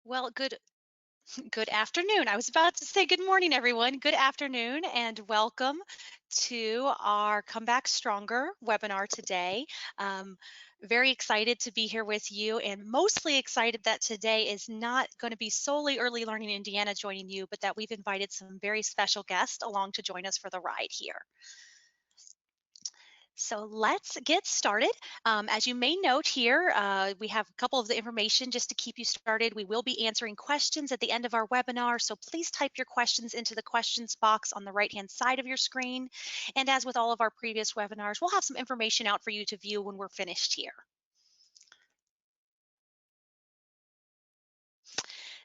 Well, good afternoon. I was about to say good morning, everyone. Good afternoon and welcome to our Come Back Stronger webinar today. Um, very excited to be here with you and mostly excited that today is not going to be solely Early Learning Indiana joining you, but that we've invited some very special guests along to join us for the ride here. So let's get started. As you may note here, we have a couple of the information just to keep you started. We will be answering questions at the end of our webinar, so please type your questions into the questions box on the right-hand side of your screen. And as with all of our previous webinars, we'll have some information out for you to view when we're finished here.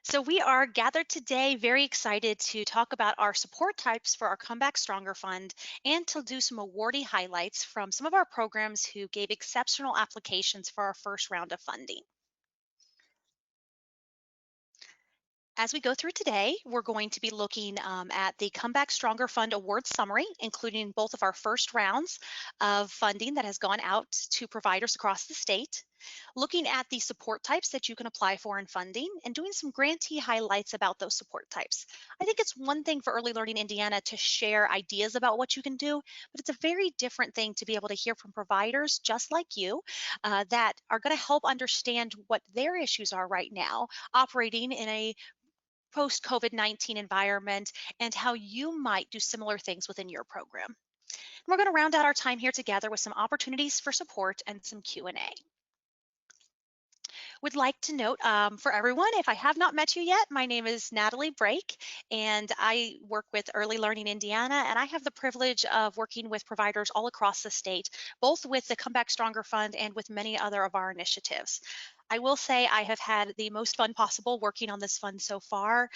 So we are gathered today very excited to talk about our support types for our Come Back Stronger Fund and to do some awardee highlights from some of our programs who gave exceptional applications for our first round of funding. As we go through today, we're going to be looking at the Come Back Stronger Fund Award Summary, including both of our first rounds of funding that has gone out to providers across the state, looking at the support types that you can apply for in funding, and doing some grantee highlights about those support types. I think it's one thing for Early Learning Indiana to share ideas about what you can do, but it's a very different thing to be able to hear from providers just like you that are going to help understand what their issues are right now operating in a post COVID-19 environment and how you might do similar things within your program. We're going to round out our time here together with some opportunities for support and some Q&A. Would like to note for everyone, if I have not met you yet, my name is Natalie Brake, and I work with Early Learning Indiana, and I have the privilege of working with providers all across the state, both with the Come Back Stronger Fund and with many other of our initiatives. I will say I have had the most fun possible working on this fund so far,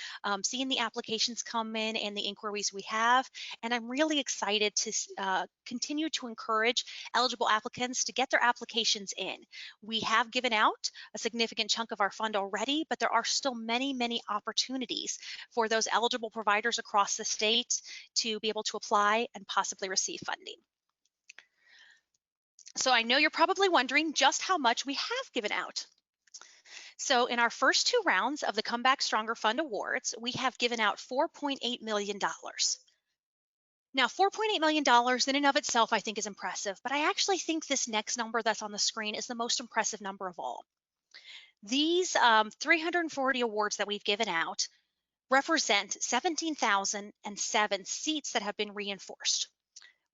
seeing the applications come in and the inquiries we have, and I'm really excited to continue to encourage eligible applicants to get their applications in. We have given out a significant chunk of our fund already, but there are still many opportunities for those eligible providers across the state to be able to apply and possibly receive funding. So I know you're probably wondering just how much we have given out. So in our first two rounds of the Come Back Stronger Fund Awards, we have given out $4.8 million. Now, $4.8 million in and of itself, I think is impressive, but I actually think this next number that's on the screen is the most impressive number of all. These 340 awards that we've given out represent 17,007 seats that have been reinforced.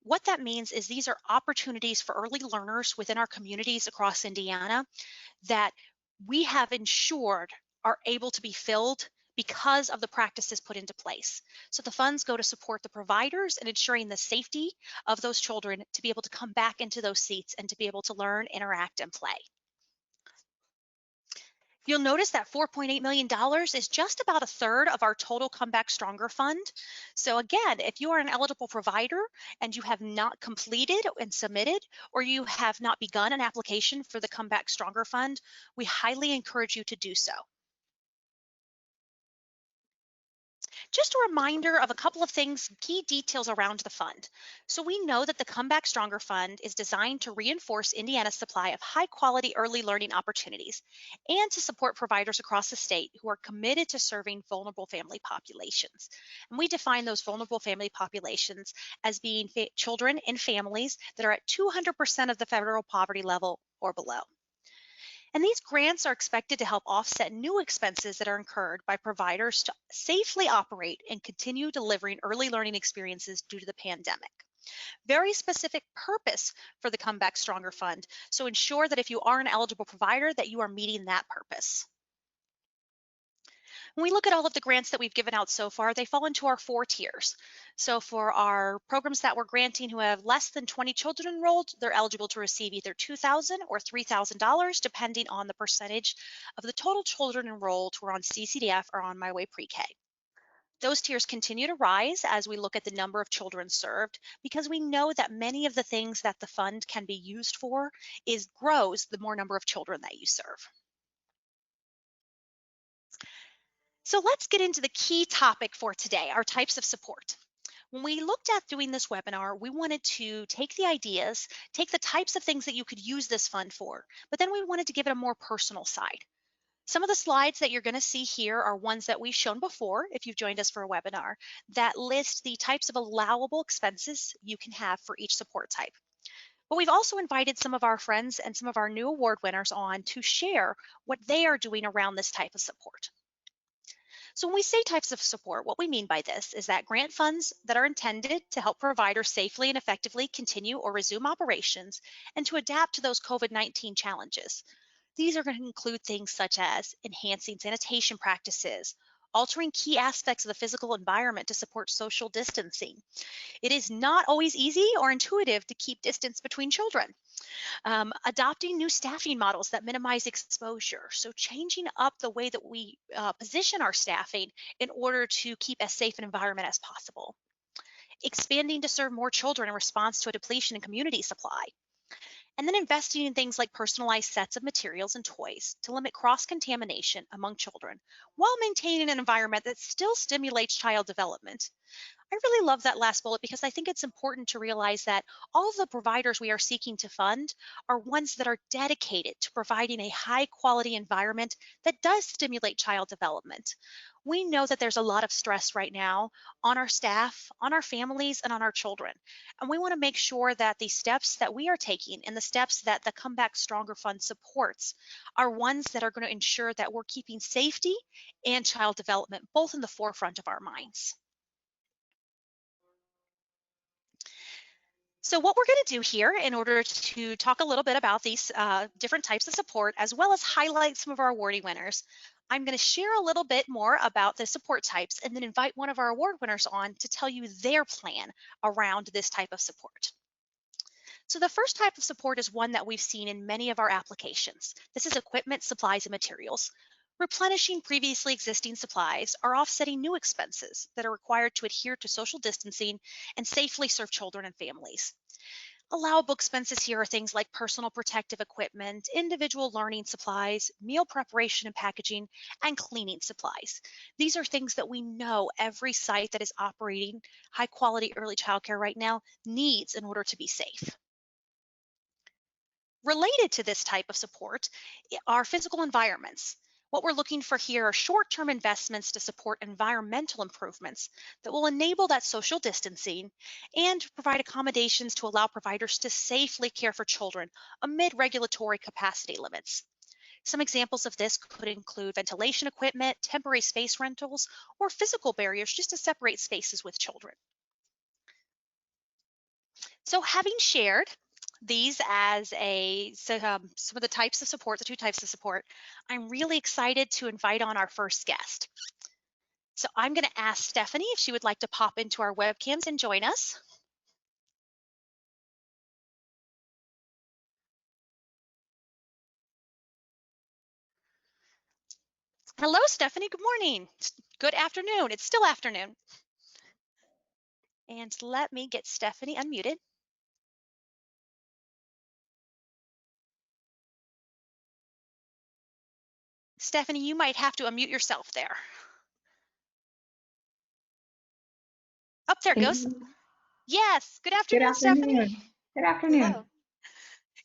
What that means is these are opportunities for early learners within our communities across Indiana that we have ensured are able to be filled because of the practices put into place. So the funds go to support the providers and ensuring the safety of those children to be able to come back into those seats and to be able to learn, interact, and play. You'll notice that $4.8 million is just about a third of our total Come Back Stronger fund. So again, if you are an eligible provider and you have not completed and submitted, or you have not begun an application for the Come Back Stronger fund, we highly encourage you to do so. Just a reminder of a couple of things, key details around the fund. So we know that the Come Back Stronger Fund is designed to reinforce Indiana's supply of high quality early learning opportunities and to support providers across the state who are committed to serving vulnerable family populations. And we define those vulnerable family populations as being children and families that are at 200% of the federal poverty level or below. And these grants are expected to help offset new expenses that are incurred by providers to safely operate and continue delivering early learning experiences due to the pandemic. Very specific purpose for the Come Back Stronger Fund. So ensure that if you are an eligible provider that you are meeting that purpose. When we look at all of the grants that we've given out so far, they fall into our 4 tiers. So for our programs that we're granting who have less than 20 children enrolled, they're eligible to receive either $2,000 or $3,000, depending on the percentage of the total children enrolled who are on CCDF or on My Way Pre-K. Those tiers continue to rise as we look at the number of children served, because we know that many of the things that the fund can be used for grows the more number of children that you serve. So let's get into the key topic for today, our types of support. When we looked at doing this webinar, we wanted to take the ideas, take the types of things that you could use this fund for, but then we wanted to give it a more personal side. Some of the slides that you're going to see here are ones that we've shown before if you've joined us for a webinar that list the types of allowable expenses you can have for each support type. But we've also invited some of our friends and some of our new award winners on to share what they are doing around this type of support. So when we say types of support, what we mean by this is that grant funds that are intended to help providers safely and effectively continue or resume operations and to adapt to those COVID-19 challenges. These are going to include things such as enhancing sanitation practices, altering key aspects of the physical environment to support social distancing. It is not always easy or intuitive to keep distance between children. Adopting new staffing models that minimize exposure. So changing up the way that we position our staffing in order to keep as safe an environment as possible. Expanding to serve more children in response to a depletion in community supply. And then investing in things like personalized sets of materials and toys to limit cross-contamination among children while maintaining an environment that still stimulates child development. I really love that last bullet because I think it's important to realize that all of the providers we are seeking to fund are ones that are dedicated to providing a high quality environment that does stimulate child development. We know that there's a lot of stress right now on our staff, on our families, and on our children. And we want to make sure that the steps that we are taking and the steps that the Comeback Stronger Fund supports are ones that are going to ensure that we're keeping safety and child development both in the forefront of our minds. So what we're going to do here in order to talk a little bit about these different types of support, as well as highlight some of our awardee winners, I'm going to share a little bit more about the support types and then invite one of our award winners on to tell you their plan around this type of support. So the first type of support is one that we've seen in many of our applications. This is equipment, supplies, and materials. Replenishing previously existing supplies or offsetting new expenses that are required to adhere to social distancing and safely serve children and families. Allowable expenses here are things like personal protective equipment, individual learning supplies, meal preparation and packaging, and cleaning supplies. These are things that we know every site that is operating high quality early childcare right now needs in order to be safe. Related to this type of support are physical environments. What we're looking for here are short-term investments to support environmental improvements that will enable that social distancing and provide accommodations to allow providers to safely care for children amid regulatory capacity limits. Some examples of this could include ventilation equipment, temporary space rentals, or physical barriers just to separate spaces with children. So having shared these as some of the types of support, the two types of support, I'm really excited to invite on our first guest. So I'm going to ask Stephanie if she would like to pop into our webcams and join us. Hello, Stephanie. Good morning. Good afternoon. It's still afternoon. And let me get Stephanie unmuted. Stephanie, you might have to unmute yourself there. Up there it goes. Yes. Good afternoon, Stephanie. Good afternoon. Hello.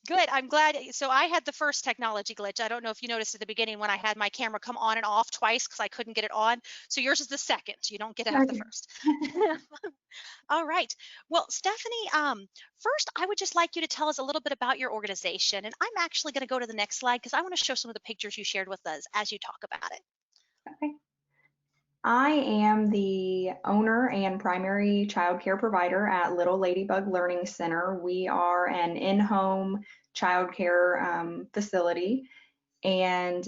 Good, I'm glad. So I had the first technology glitch. I don't know if you noticed at the beginning when I had my camera come on and off twice because I couldn't get it on. So yours is the second. You don't get to have the first. All right. Well, Stephanie, first I would just like you to tell us a little bit about your organization. And I'm actually going to go to the next slide because I want to show some of the pictures you shared with us as you talk about it. Okay. I am the owner and primary child care provider at Little Ladybug Learning Center. We are an in-home child care facility, and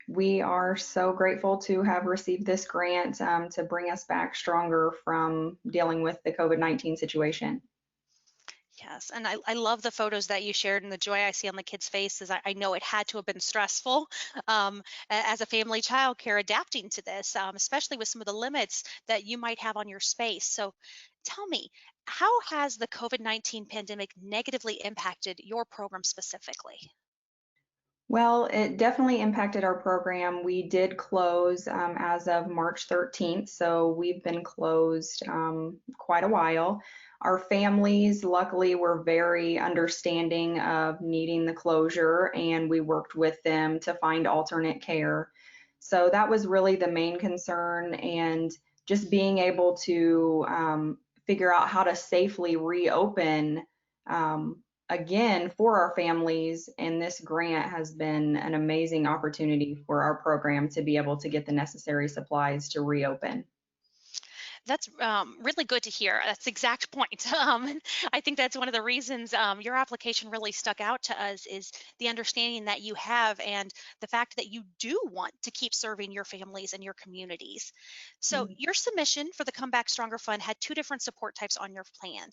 we are so grateful to have received this grant to bring us back stronger from dealing with the COVID-19 situation. Yes, and I love the photos that you shared and the joy I see on the kids' faces. I know it had to have been stressful as a family childcare adapting to this, especially with some of the limits that you might have on your space. So tell me, how has the COVID-19 pandemic negatively impacted your program specifically? Well, it definitely impacted our program. We did close as of March 13th, so we've been closed quite a while. Our families, luckily, were very understanding of needing the closure, and we worked with them to find alternate care. So that was really the main concern, and just being able to figure out how to safely reopen again for our families. And this grant has been an amazing opportunity for our program to be able to get the necessary supplies to reopen. That's really good to hear. That's the exact point. I think that's one of the reasons your application really stuck out to us is the understanding that you have and the fact that you do want to keep serving your families and your communities. So your submission for the Comeback Stronger Fund had two different support types on your plan.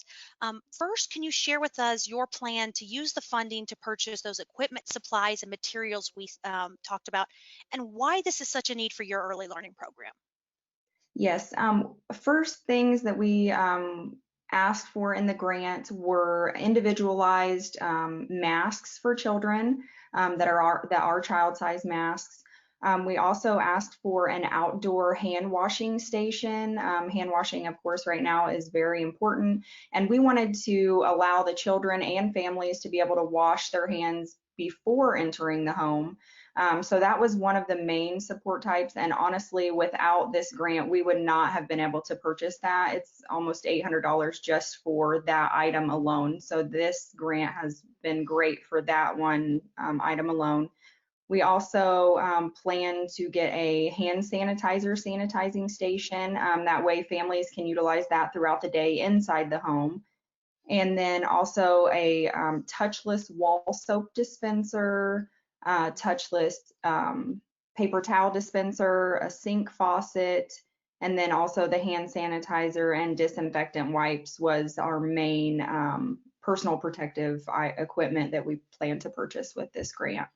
First, can you share with us your plan to use the funding to purchase those equipment, supplies, and materials we talked about, and why this is such a need for your early learning program? Yes, first things that we asked for in the grant were individualized masks for children that are child-size masks. We also asked for an outdoor hand washing station. Hand washing, of course, right now is very important, and we wanted to allow the children and families to be able to wash their hands before entering the home. So that was one of the main support types. And honestly, without this grant, we would not have been able to purchase that. It's almost $800 just for that item alone. So this grant has been great for that one item alone. We also plan to get a hand sanitizing station. That way families can utilize that throughout the day inside the home. And then also a touchless wall soap dispenser, touchless paper towel dispenser, a sink faucet, and then also the hand sanitizer and disinfectant wipes was our main personal protective equipment that we plan to purchase with this grant.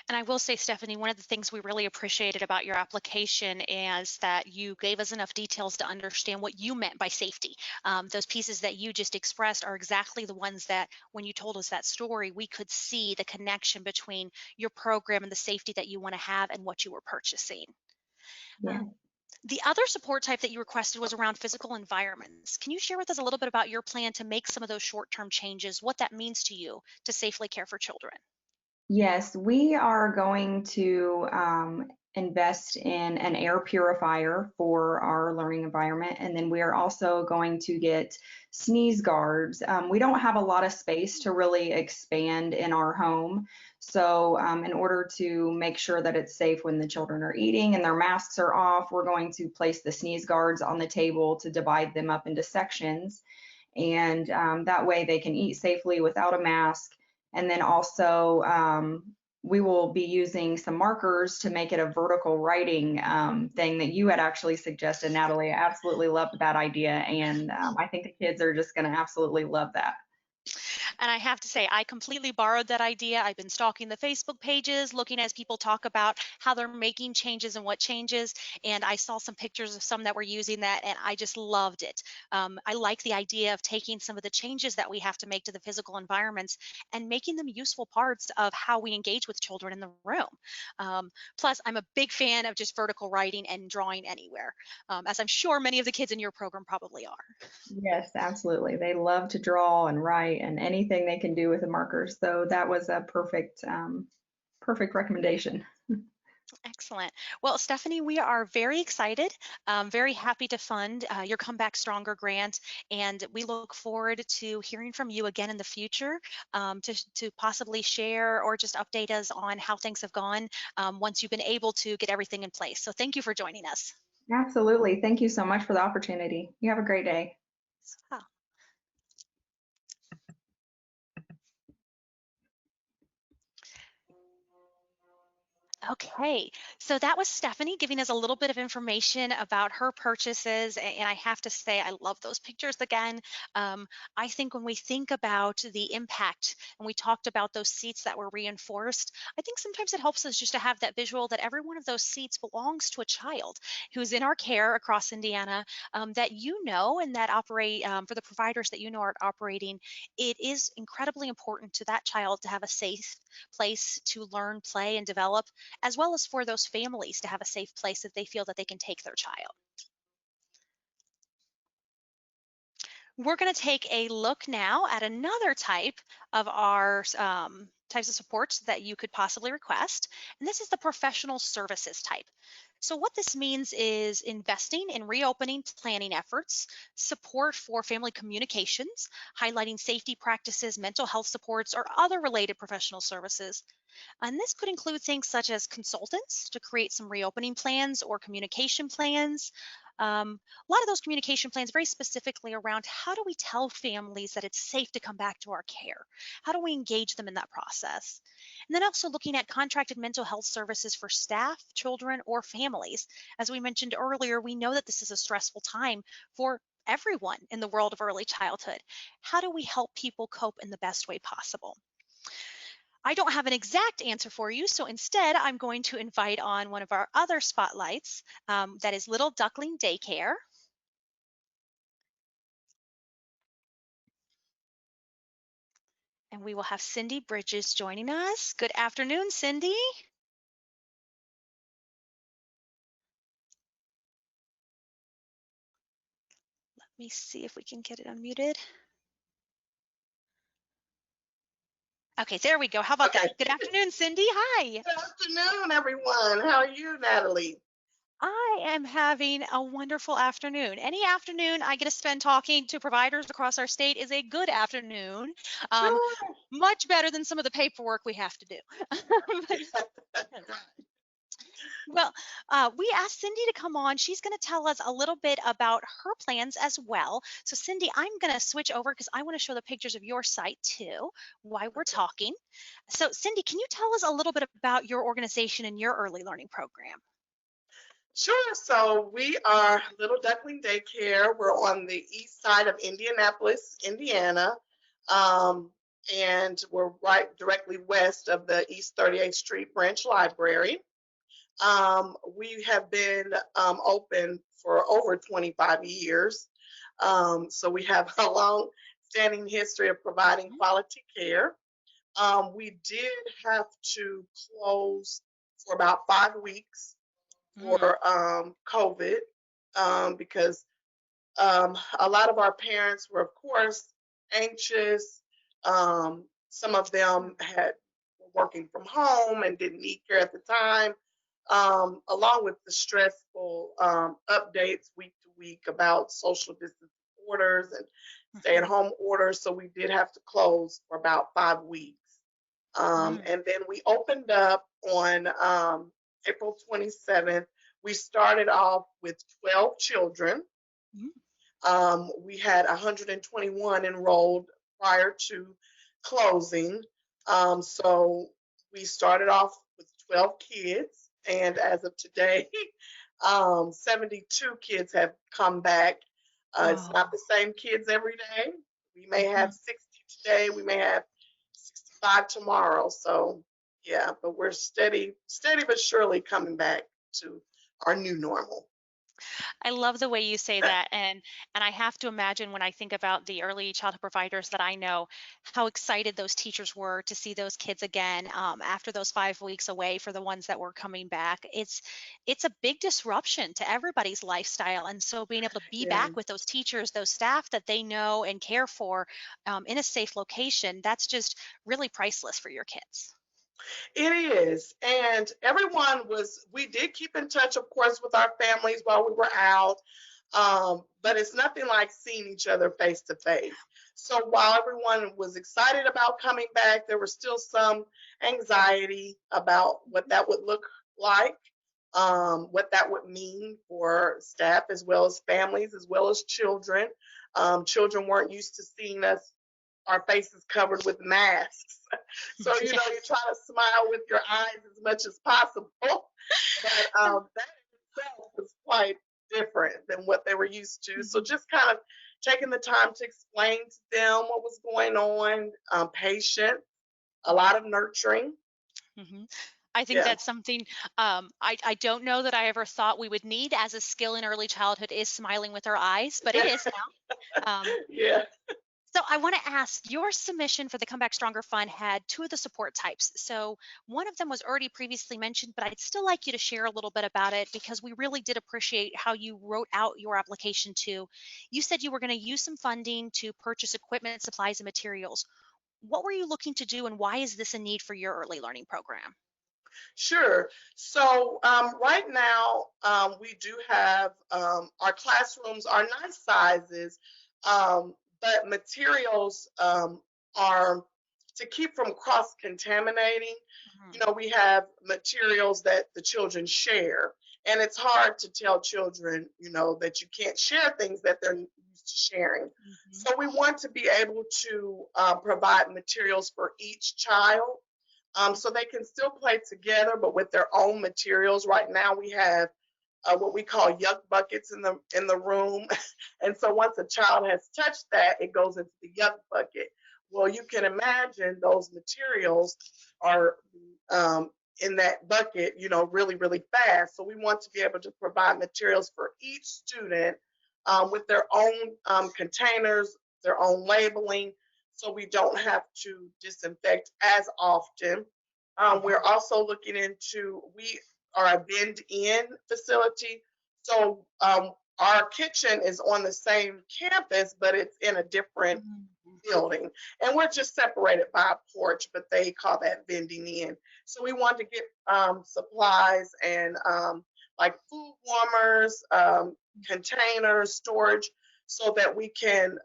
And I will say, Stephanie, one of the things we really appreciated about your application is that you gave us enough details to understand what you meant by safety. Those pieces that you just expressed are exactly the ones that, when you told us that story, we could see the connection between your program and the safety that you want to have and what you were purchasing. Yeah. The other support type that you requested was around physical environments. Can you share with us a little bit about your plan to make some of those short-term changes, what that means to you to safely care for children? Yes, we are going to invest in an air purifier for our learning environment, and then we are also going to get sneeze guards. We don't have a lot of space to really expand in our home, so in order to make sure that it's safe when the children are eating and their masks are off, we're going to place the sneeze guards on the table to divide them up into sections, and that way they can eat safely without a mask. And then also we will be using some markers to make it a vertical writing thing that you had actually suggested, Natalie. I absolutely loved that idea. And I think the kids are just going to absolutely love that. And I have to say, I completely borrowed that idea. I've been stalking the Facebook pages, looking as people talk about how they're making changes and what changes. And I saw some pictures of some that were using that, and I just loved it. I like the idea of taking some of the changes that we have to make to the physical environments and making them useful parts of how we engage with children in the room. Plus, I'm a big fan of just vertical writing and drawing anywhere, as I'm sure many of the kids in your program probably are. Yes, absolutely. They love to draw and write and anything they can do with the markers. So that was a perfect recommendation. Excellent. Well, Stephanie, we are very excited, very happy to fund your Comeback Stronger grant, and we look forward to hearing from you again in the future to possibly share or just update us on how things have gone once you've been able to get everything in place. So thank you for joining us. Absolutely. Thank you so much for the opportunity. You have a great day. Wow. Okay, so that was Stephanie giving us a little bit of information about her purchases. And I have to say, I love those pictures again. I think when we think about the impact and we talked about those seats that were reinforced, I think sometimes it helps us just to have that visual that every one of those seats belongs to a child who's in our care across Indiana that you know and that operate for the providers that you know are operating. It is incredibly important to that child to have a safe place to learn, play, and develop as well as for those families to have a safe place that they feel that they can take their child. We're going to take a look now at another type of our types of supports that you could possibly request, and this is the professional services type. So what this means is investing in reopening planning efforts, support for family communications, highlighting safety practices, mental health supports, or other related professional services. And this could include things such as consultants to create some reopening plans or communication plans. A lot of those communication plans very specifically around how do we tell families that it's safe to come back to our care? How do we engage them in that process? And then also looking at contracted mental health services for staff, children, or families. As we mentioned earlier, we know that this is a stressful time for everyone in the world of early childhood. How do we help people cope in the best way possible? I don't have an exact answer for you, so instead I'm going to invite on one of our other spotlights, that is Little Duckling Daycare. And we will have Cindy Bridges joining us. Good afternoon, Cindy. Let me see if we can get it unmuted. Okay, there we go. How about Okay. that? Good afternoon, Cindy. Hi. Good afternoon, everyone. How are you, Natalie? I am having a wonderful afternoon. Any afternoon I get to spend talking to providers across our state is a good afternoon. Um, Sure. Much better than some of the paperwork we have to do. But Well, we asked Cindy to come on. She's going to tell us a little bit about her plans as well. So, Cindy, I'm going to switch over because I want to show the pictures of your site too while we're talking. So, Cindy, can you tell us a little bit about your organization and your early learning program? Sure. So we are Little Duckling Daycare. We're on the east side of Indianapolis, Indiana. Um, and we're right directly west of the East 38th Street Branch Library. We have been open for over 25 years. So we have a long standing history of providing quality care. We did have to close for about 5 weeks Mm, for COVID because a lot of our parents were, of course, anxious. Some of them had were working from home and didn't need care at the time, along with the stressful updates week to week about social distance orders and mhm, stay-at-home orders. So we did have to close for about 5 weeks. mm, And then we opened up on April 27th. We started off with 12 children. mm. We had 121 enrolled prior to closing. So we started off with 12 kids. And as of today, 72 kids have come back. It's not Oh, the same kids every day. We may have mhm. 60 today. We may have 65 tomorrow. So yeah, but we're steady but surely coming back to our new normal. I love the way you say that, and I have to imagine when I think about the early childhood providers that I know, how excited those teachers were to see those kids again after those 5 weeks away for the ones that were coming back. It's a big disruption to everybody's lifestyle, and so being able to be Yeah. back with those teachers, those staff that they know and care for in a safe location, that's just really priceless for your kids. It is. And we did keep in touch, of course, with our families while we were out. But it's nothing like seeing each other face to face. So while everyone was excited about coming back, there was still some anxiety about what that would look like, what that would mean for staff as well as families, as well as children. Children weren't used to seeing our faces covered with masks. So, you Yes. try to smile with your eyes as much as possible. But that in itself was quite different than what they were used to. So, Mhm. just kind of taking the time to explain to them what was going on, patient, a lot of nurturing. Mhm. I think Yeah. that's something I don't know that I ever thought we would need as a skill in early childhood is smiling with our eyes, but it Yeah. is now. Um, Yeah. So I want to ask, your submission for the Comeback Stronger Fund had two of the support types. So one of them was already previously mentioned, but I'd still like you to share a little bit about it because we really did appreciate how you wrote out your application too. You said you were going to use some funding to purchase equipment, supplies, and materials. What were you looking to do, and why is this a need for your early learning program? Sure. So right now, we do have our classrooms are nice sizes, but materials are to keep from cross contaminating. Mhm. You know, we have materials that the children share, and it's hard to tell children, you know, that you can't share things that they're used to sharing. Mhm. So we want to be able to provide materials for each child, so they can still play together, but with their own materials. Right now, we have what we call yuck buckets in the room, and so once a child has touched that, it goes into the yuck bucket. Well, you can imagine those materials are in that bucket, you know, really, really fast. So we want to be able to provide materials for each student with their own containers, their own labeling, so we don't have to disinfect as often. We're Mhm. also looking into, we are a bend in facility. So our kitchen is on the same campus, but it's in a different Mhm. building. And we're just separated by a porch, but they call that vending in. So we want to get supplies and like food warmers, containers, storage, so that we can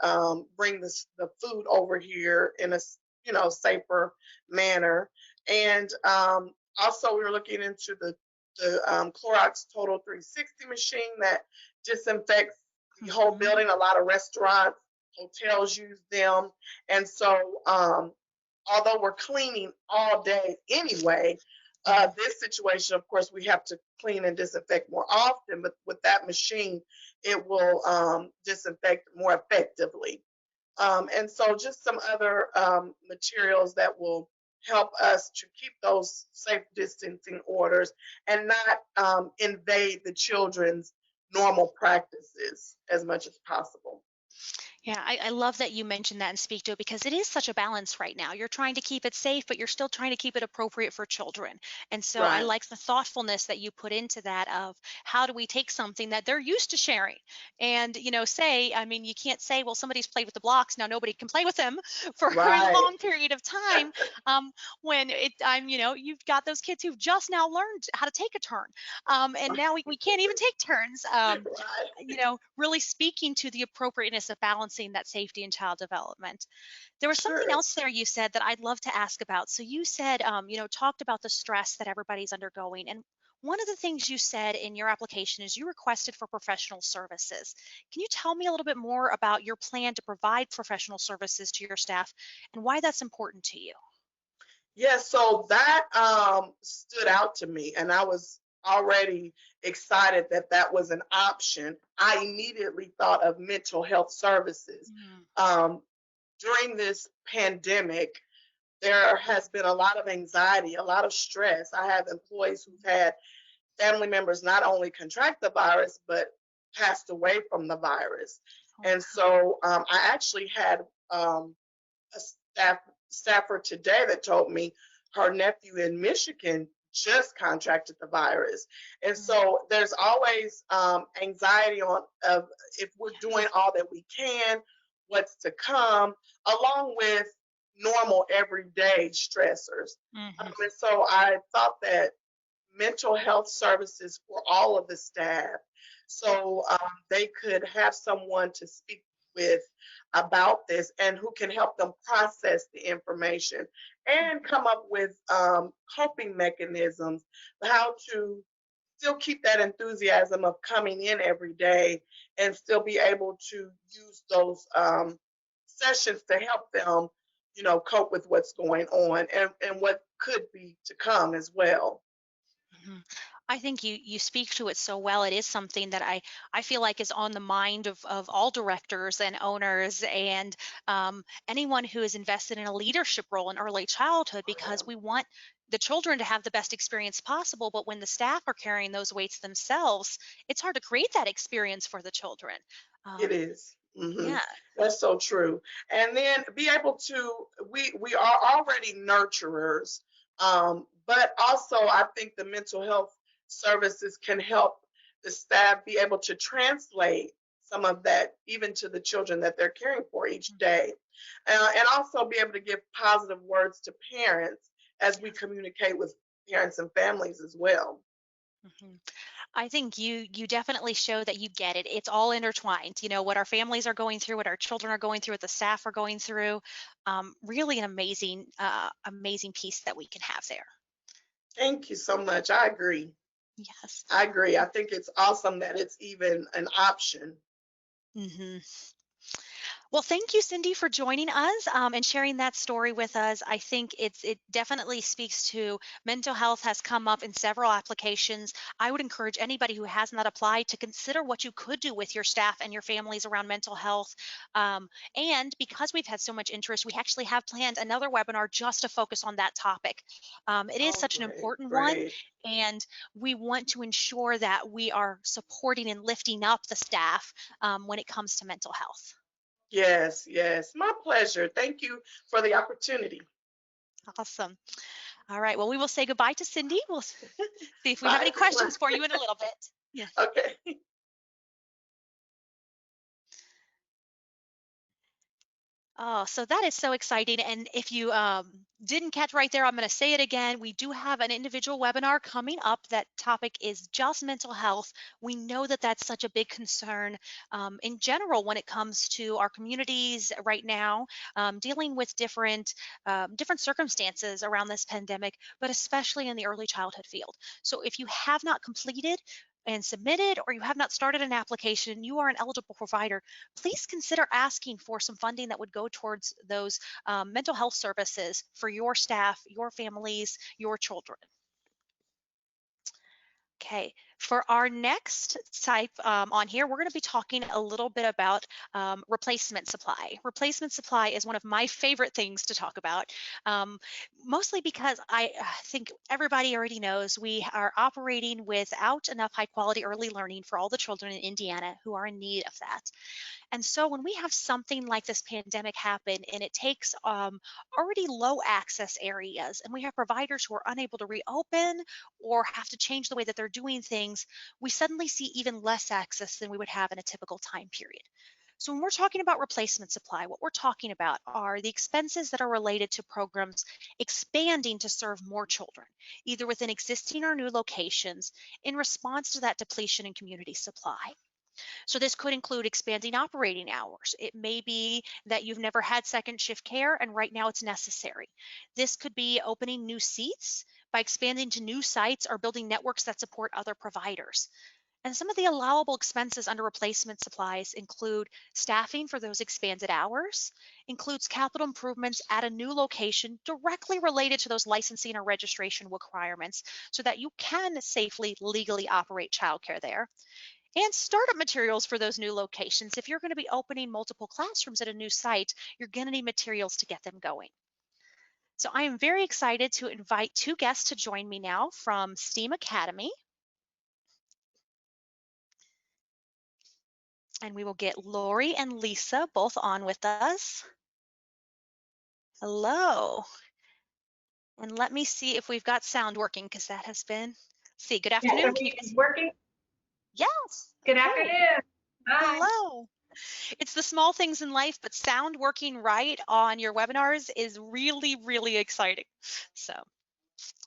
bring the food over here in a you know, safer manner. And also, we were looking into the Clorox Total 360 machine that disinfects the whole Mhm. building. A lot of restaurants, hotels use them, and so although we're cleaning all day anyway, Mhm. this situation, of course, we have to clean and disinfect more often. But with that machine, it will disinfect more effectively. And so just some other materials that will help us to keep those safe distancing orders and not invade the children's normal practices as much as possible. Yeah, I love that you mentioned that and speak to it because it is such a balance right now. You're trying to keep it safe, but you're still trying to keep it appropriate for children. And so I Right. like the thoughtfulness that you put into that of how do we take something that they're used to sharing and, say, I mean, you can't say, well, somebody's played with the blocks, now nobody can play with them for a Right. long period of time. When you've got those kids who've just now learned how to take a turn. And now we can't even take turns. Right. Really speaking to the appropriateness of balancing that safety and child development. There was something Sure. else there you said that I'd love to ask about. So you said, talked about the stress that everybody's undergoing. And one of the things you said in your application is you requested for professional services. Can you tell me a little bit more about your plan to provide professional services to your staff and why that's important to you? Yeah, so that stood out to me, and I was already excited that that was an option. I immediately thought of mental health services. Mm. Um, During this pandemic, there has been a lot of anxiety, a lot of stress. I have employees who've had family members not only contract the virus, but passed away from the virus. Oh, And wow. so I actually had a staffer today that told me her nephew in Michigan just contracted the virus. And Mm. so there's always anxiety on of if we're doing all that we can, what's to come, along with normal everyday stressors. Mhm. And so I thought that mental health services for all of the staff, so they could have someone to speak with about this and who can help them process the information and come up with coping mechanisms, how to still keep that enthusiasm of coming in every day and still be able to use those sessions to help them, you know, cope with what's going on and what could be to come as well. Mhm. I think you speak to it so well. It is something that I feel like is on the mind of all directors and owners and anyone who is invested in a leadership role in early childhood because we want the children to have the best experience possible. But when the staff are carrying those weights themselves, it's hard to create that experience for the children. It Um, is. Hmm. Yeah. That's so true. And then be able to, we are already nurturers, but also I think the mental health services can help the staff be able to translate some of that even to the children that they're caring for each day, and also be able to give positive words to parents as we communicate with parents and families as well. Mhm. I think you definitely show that you get it. It's all intertwined. You know what our families are going through, what our children are going through, what the staff are going through. Really an amazing piece that we can have there. Thank you so much. I agree. Yes. I agree. I think it's awesome that it's even an option. Hmm. Well, thank you, Cindy, for joining us and sharing that story with us. I think it definitely speaks to mental health has come up in several applications. I would encourage anybody who has not applied to consider what you could do with your staff and your families around mental health. And because we've had so much interest, we actually have planned another webinar just to focus on that topic. It is Oh, such an great, important one, great. and we want to ensure that we are supporting and lifting up the staff when it comes to mental health. Yes, yes. My pleasure. Thank you for the opportunity. Awesome. All right. Well, we will say goodbye to Cindy. We'll see if we have Bye, any everyone. questions for you in a little bit. Yeah. Okay. Oh, so that is so exciting. And if you didn't catch right there, I'm going to say it again. We do have an individual webinar coming up. That topic is just mental health. We know that that's such a big concern in general when it comes to our communities right now, dealing with different circumstances around this pandemic, but especially in the early childhood field. So if you have not completed and submitted, or you have not started an application, you are an eligible provider, please consider asking for some funding that would go towards those mental health services for your staff, your families, your children. Okay, for our next type on here, we're going to be talking a little bit about replacement supply. Replacement supply is one of my favorite things to talk about, um, mostly because I think everybody already knows we are operating without enough high quality early learning for all the children in Indiana who are in need of that. And so when we have something like this pandemic happen and it takes already low access areas and we have providers who are unable to reopen or have to change the way that they're doing things, we suddenly see even less access than we would have in a typical time period. So when we're talking about replacement supply, what we're talking about are the expenses that are related to programs expanding to serve more children, either within existing or new locations in response to that depletion in community supply. So this could include expanding operating hours. It may be that you've never had second shift care and right now it's necessary. This could be opening new seats by expanding to new sites or building networks that support other providers. And some of the allowable expenses under replacement supplies include staffing for those expanded hours, includes capital improvements at a new location directly related to those licensing or registration requirements so that you can safely, legally operate childcare there, and startup materials for those new locations. If you're going to be opening multiple classrooms at a new site, you're going to need materials to get them going. So I am very excited to invite two guests to join me now from STEAM Academy. And we will get Lori and Lisa both on with us. Hello. And let me see if we've got sound working because that has been, see, good Yes, afternoon. are Can you we guys? working? Yes. Good Okay. afternoon. Hi. Hello. It's the small things in life, but sound working right on your webinars is really, really exciting. So,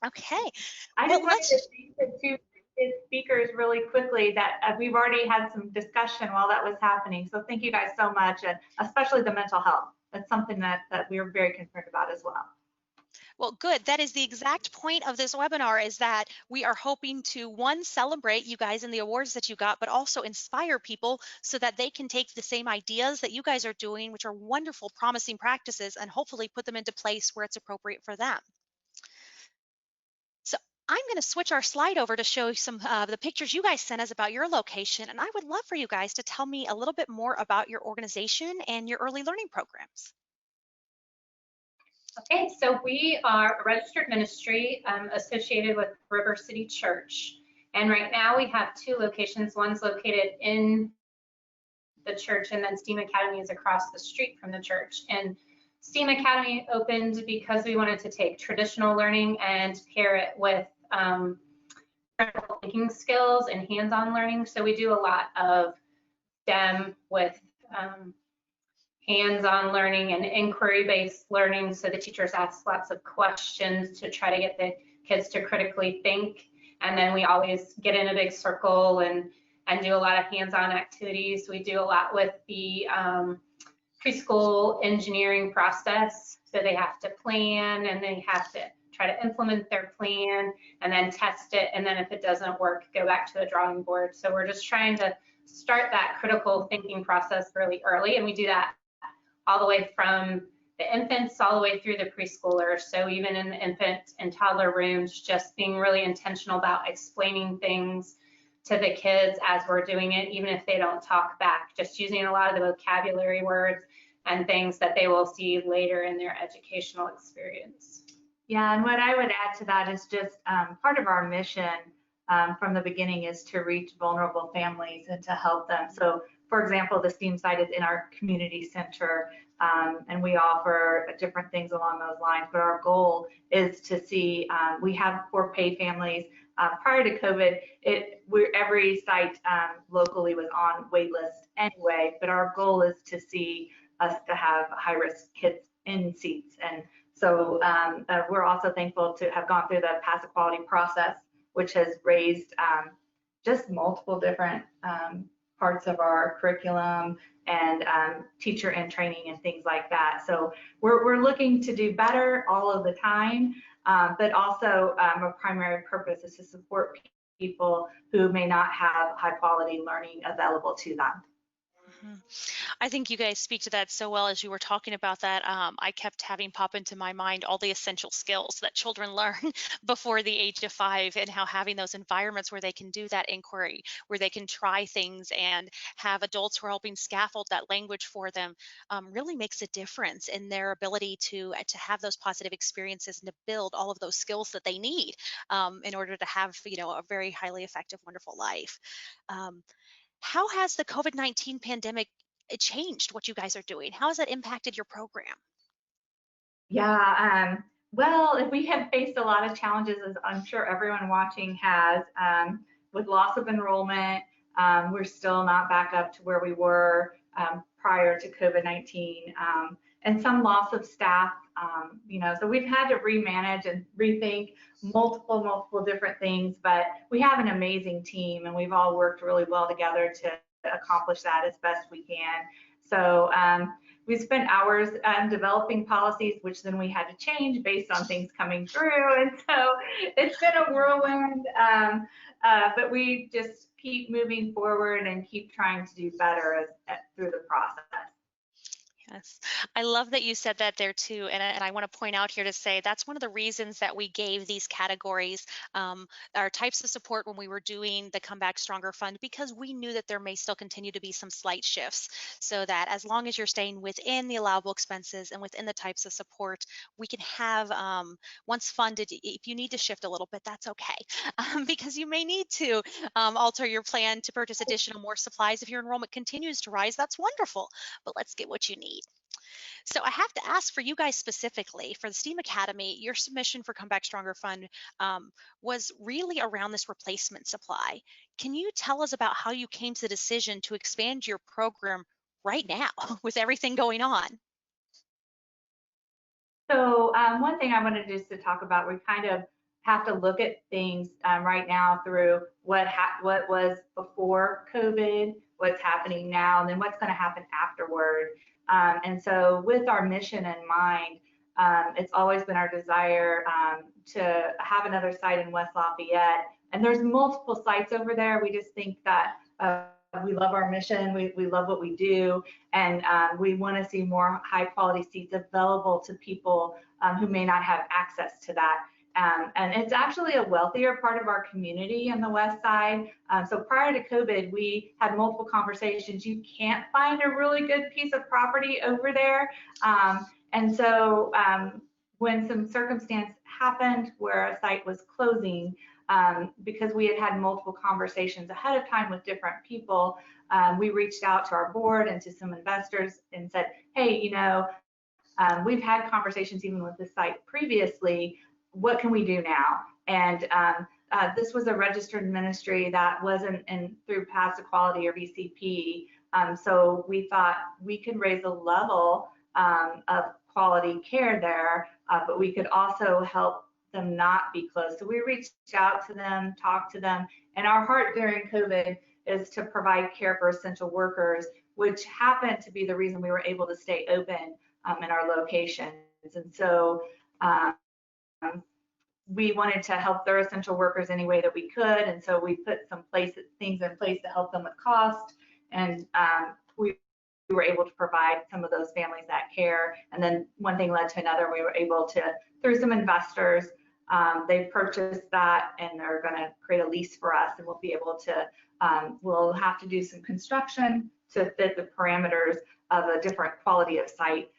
okay. I Well, just wanted to thank the two speakers really quickly that we've already had some discussion while that was happening. So thank you guys so much, and especially the mental health. That's something that we're very concerned about as well. Well, good. That is the exact point of this webinar, is that we are hoping to, one, celebrate you guys and the awards that you got, but also inspire people so that they can take the same ideas that you guys are doing, which are wonderful, promising practices, and hopefully put them into place where it's appropriate for them. So I'm going to switch our slide over to show some of the pictures you guys sent us about your location, and I would love for you guys to tell me a little bit more about your organization and your early learning programs. Okay, so we are a registered ministry associated with River City Church. And right now we have two locations. One's located in the church, and then STEAM Academy is across the street from the church. And STEAM Academy opened because we wanted to take traditional learning and pair it with critical thinking skills and hands-on learning. So we do a lot of STEM with hands-on learning and inquiry-based learning. So the teachers ask lots of questions to try to get the kids to critically think. And then we always get in a big circle and do a lot of hands-on activities. We do a lot with the preschool engineering process. So they have to plan, and they have to try to implement their plan and then test it. And then if it doesn't work, go back to the drawing board. So we're just trying to start that critical thinking process really early. And we do that all the way from the infants all the way through the preschoolers. So even in the infant and toddler rooms, just being really intentional about explaining things to the kids as we're doing it, even if they don't talk back, just using a lot of the vocabulary words and things that they will see later in their educational experience. Yeah, and what I would add to that is just part of our mission from the beginning is to reach vulnerable families and to help them. So, for example, the STEAM site is in our community center, and we offer different things along those lines. But our goal is to see we have poor pay families. Prior to COVID, every site locally was on wait list anyway. But our goal is to see us to have high-risk kids in seats. And so we're also thankful to have gone through the PASS equality process, which has raised just multiple different parts of our curriculum and teacher and training and things like that. So we're looking to do better all of the time, but also our primary purpose is to support people who may not have high quality learning available to them. I think you guys speak to that so well. As you were talking about that, I kept having pop into my mind all the essential skills that children learn before the age of 5, and how having those environments where they can do that inquiry, where they can try things and have adults who are helping scaffold that language for them, really makes a difference in their ability to have those positive experiences and to build all of those skills that they need in order to have, a very highly effective, wonderful life. How has the COVID-19 pandemic changed what you guys are doing? How has that impacted your program? Yeah, well, we have faced a lot of challenges, as I'm sure everyone watching has, with loss of enrollment. We're still not back up to where we were prior to COVID-19, and some loss of staff. So we've had to remanage and rethink multiple different things, but we have an amazing team, and we've all worked really well together to accomplish that as best we can. So we spent hours developing policies, which then we had to change based on things coming through. And so it's been a whirlwind, but we just keep moving forward and keep trying to do better through the process. Yes, I love that you said that there too, and I want to point out here to say that's one of the reasons that we gave these categories our types of support when we were doing the Come Back Stronger Fund, because we knew that there may still continue to be some slight shifts, so that as long as you're staying within the allowable expenses and within the types of support, we can have, once funded, if you need to shift a little bit, that's okay, because you may need to alter your plan to purchase more supplies. If your enrollment continues to rise, that's wonderful, but let's get what you need. So I have to ask for you guys specifically, for the STEAM Academy, your submission for Come Back Stronger Fund was really around this replacement supply. Can you tell us about how you came to the decision to expand your program right now with everything going on? So one thing I wanted just to talk about, we kind of have to look at things right now through what was before COVID, what's happening now, and then what's going to happen afterward. And so with our mission in mind, it's always been our desire to have another site in West Lafayette. And there's multiple sites over there. We just think that we love our mission, we love what we do, and we want to see more high quality seats available to people who may not have access to that. And it's actually a wealthier part of our community on the west side. So prior to COVID, we had multiple conversations. You can't find a really good piece of property over there. And so when some circumstance happened where a site was closing, because we had had multiple conversations ahead of time with different people, we reached out to our board and to some investors and said, hey, you know, we've had conversations even with the site previously. What can we do now? And this was a registered ministry that wasn't through Paths to Quality or VCP. So we thought we could raise a level of quality care there, but we could also help them not be closed. So we reached out to them, talked to them, and our heart during COVID is to provide care for essential workers, which happened to be the reason we were able to stay open in our locations. And so we wanted to help their essential workers any way that we could. And so we put some things in place to help them with cost. And we were able to provide some of those families that care. And then one thing led to another. We were able to, through some investors, they purchased that and they're going to create a lease for us. And we'll be able to, we'll have to do some construction to fit the parameters of a different quality of site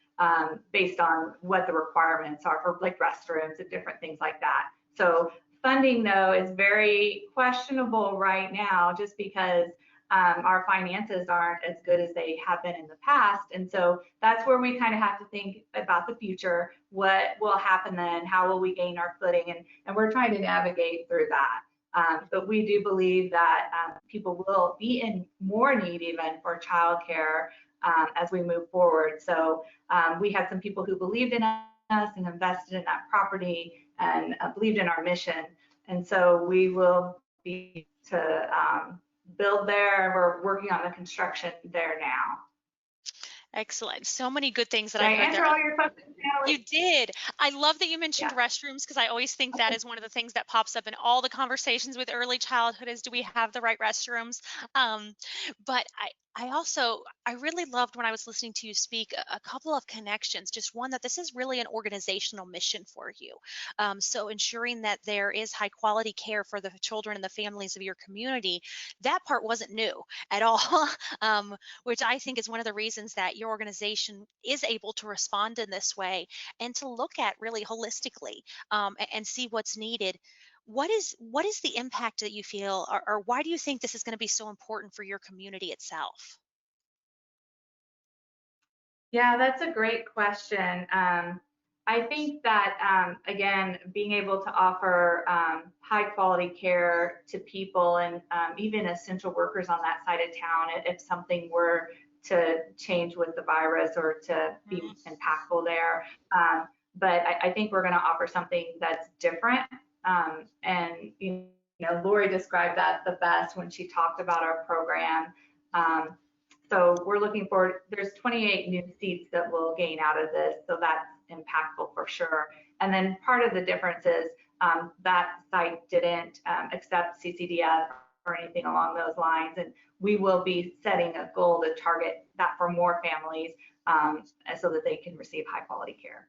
based on what the requirements are for like restrooms and different things like that. So funding though is very questionable right now just because our finances aren't as good as they have been in the past. And so that's where we kind of have to think about the future. What will happen then? How will we gain our footing? And we're trying to navigate through that. But we do believe that people will be in more need even for childcare as we move forward. So we had some people who believed in us and invested in that property and believed in our mission. And so we will be to build there. We're working on the construction there now. Excellent. So many good things that Did I I heard answer there. all your questions, Natalie? You did. I love that you mentioned Yeah. restrooms because I always think that is one of the things that pops up in all the conversations with early childhood is, do we have the right restrooms? But I really loved when I was listening to you speak a couple of connections. Just one, that this is really an organizational mission for you. So ensuring that there is high quality care for the children and the families of your community, that part wasn't new at all, which I think is one of the reasons that your organization is able to respond in this way and to look at really holistically and see what's needed. What is the impact that you feel, or why do you think this is going to be so important for your community itself? Yeah, that's a great question. I think that, again, being able to offer high quality care to people and even essential workers on that side of town, if something were to change with the virus or to be impactful there. But I think we're going to offer something that's different. And, you know, Lori described that the best when she talked about our program. So we're looking forward, there's 28 new seats that we'll gain out of this. So that's impactful for sure. And then part of the difference is that site didn't accept CCDF or anything along those lines. And we will be setting a goal to target that for more families so that they can receive high quality care.